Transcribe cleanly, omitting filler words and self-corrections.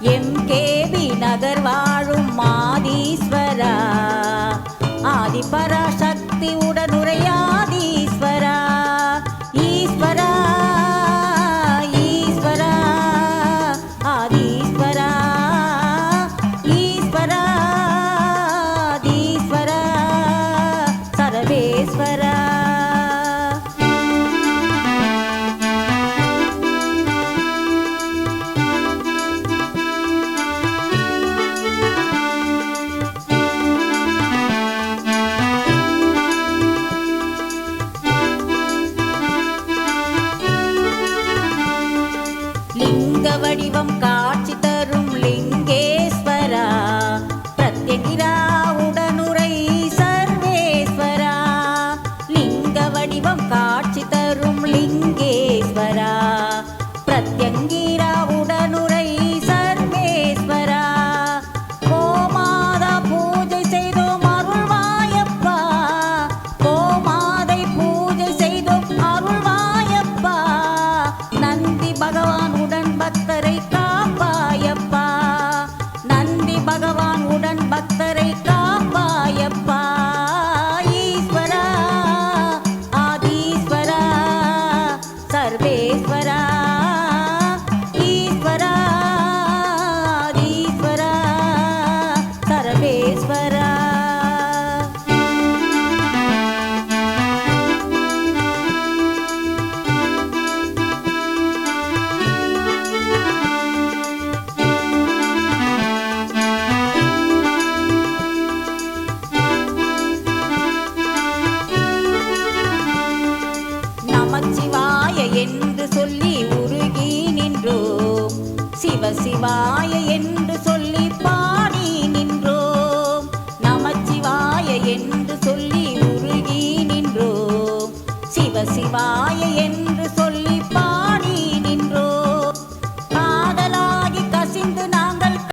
MKB நகர் வாழும் ஆதீஸ்வரா ஆதிபராசக்தி உடனுரையாதீஸ்வரா ஈஸ்வரா ஈஸ்வரா ஆதீஸ்வரா ஈஸ்வரா ஆதீஸ்வரா சர்வேஸ்வரா லிங்க வடிவம் காட்சி தரும் லிங்கேஸ்வரா பிரத்யகிரா உடனுரை சர்வேஸ்வரா லிங்க வடிவம் காட்சி தரும் லிங்கேஸ்வரா பிரத்யங்கிரா உடனுரை சர்வேஸ்வரா கோமாதா பூஜை செய்தோம் அருள்வாயப்பா கோமாதை பூஜை செய்தோம் அருள்வாயப்பா நந்தி பகவான் உடன் பக்தரை காப்பாயப்பா நந்தி பகவான் உடன் பக்தரை காப்பாயப்பா ஈஸ்வரா ஆதீஸ்வரா சர்வேஸ்வரா ஈஸ்வரா ஆதீஸ்வரா சர்வேஸ்வரா நமச்சிவாய என்று சொல்லி உருகி நின்றோம் சிவசிவாய என்று